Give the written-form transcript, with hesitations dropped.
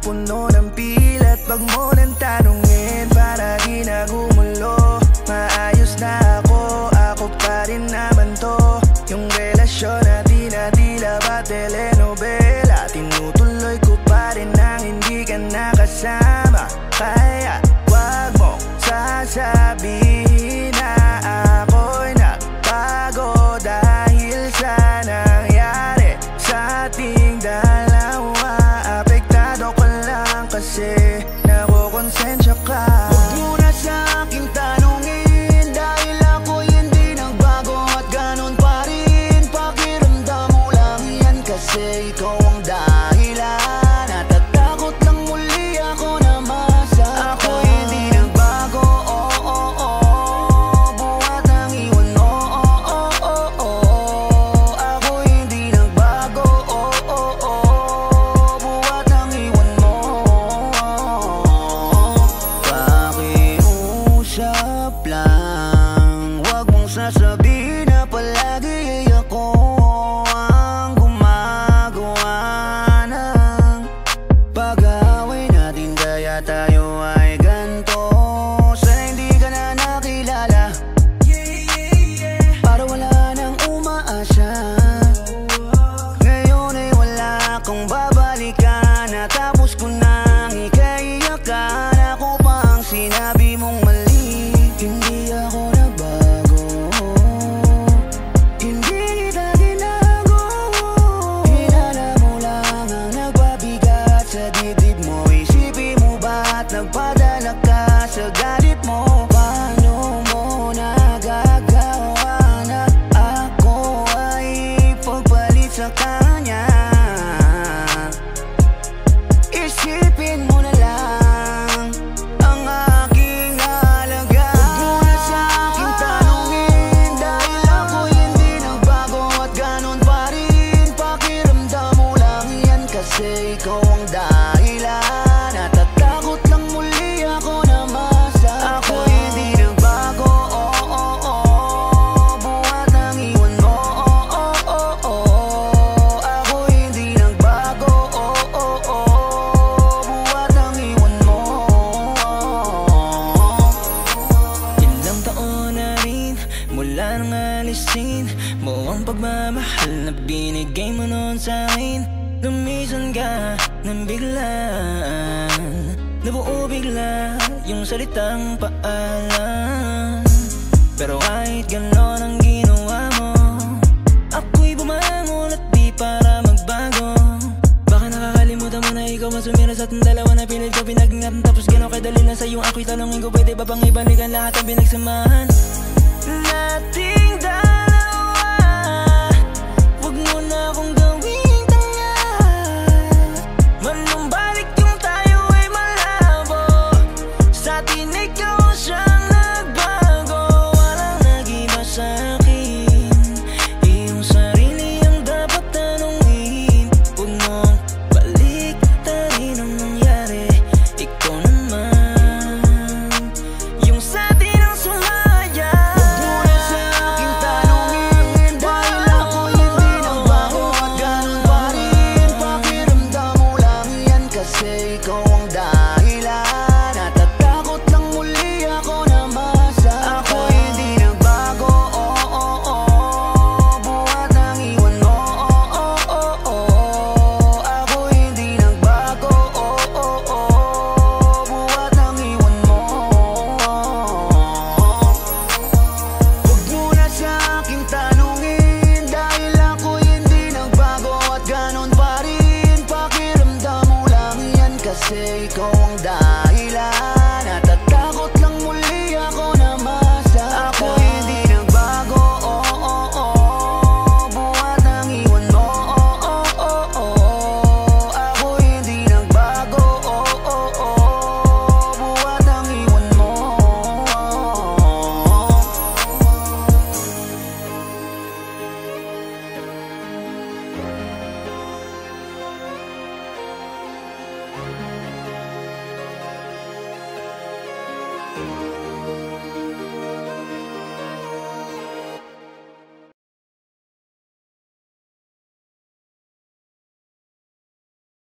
puno ng pilat. Wag mo nang tanungin para di na gumulo. Maayos na ako pa rin naman to. Yung relasyon natin na tila ba telenovela. Tinutuloy ko pa rin nang hindi ka nakasama. Kaya wag mong sasabihin na ako'y nagbago dahil sa nangyari sa ating dalawa. Apektado ka lang kasi nakokonsensya ka. Huwag mo na sa akin tanungin dahil ako'y hindi nagbago at ganun pa rin. Pakiramdam mo lang yan kasi ikaw ang dahilan. Natatakot lang muli ako na masaktan. Ako'y hindi nagbago, buhat ng iwan mo, ako'y hindi nagbago, buhat ng iwan mo. Pakiusap lang, wag mong sasabihin na palagi ako ang gumagawa ng pag-away natin. Kaya tayo ay ganto sa hindi ka na nakilala. Para wala nang umaasa. Ngayon ay wala kang babalikan. Natapos ko nang ikaiyakan. Ako pa ang sinabi mong mali. Hindi ako nagbago, hindi kita tinago. Hinala mo lang ang nagpabigat sa dibdib mo. Isipin mo ba't nagpadala ka sa galit mo? Paano mo nagagawa na ako ay pagpalit sa kanya? Isipin mo na lang ang aking halaga. Huwag mo na sa akin tanungin dahil ako'y hindi nagbago at ganun pa rin. Pakiramdam mo lang yan kasi ikaw ang dahilan. Natatakot lang muli ako na masaktan. Ako'y hindi nagbago, buhat ng iwan mo, ako'y hindi nagbago, buhat ng iwan mo. Ilang taon na rin mula nang alisin mo ang pagmamahal na binigay mo noon sa'kin. Lumisan ka ng biglaan, nabuo bigla yung salitang paalam. Pero kahit ganon ang ginawa mo, ako'y bumangon at di para magbago. Baka nakakalimutan mo na ikaw ang sumira sa ating dalawa na pilit ko pinag-ingatan. Tapos gano'n kadali na sa'yo ako'y tanongin ko, pwede ba bang ibalikan lahat ang pinagsamahan nating dalawa? Huwag mo na akong gawing tanga. Manumbalik yung tayo ay malabo. Sa atin ikaw siyang nagbago. Walang nag-iba sa'kin, iyong sarili ang dapat tanungin. Huwag mong baliktarin ang nangyari. Ikaw naman yung sa atin ang sumaya. Huwag mo na sa akin tanungin dahil ako'y hindi nagbago at ganun pa rin. Pakiramdam mo lang yan kasi ikaw ang dahilan. Natatakot lang muli ako na masaktan. Ako'y hindi nagbago, buhat ng iwan mo, ako'y hindi nagbago, buhat ng iwan mo. Huwag mo na sa akin tanungin dahil ako'y hindi nagbago at ganun pa rin. Pakiramdam mo lang yan kasi ikaw ang dahilan.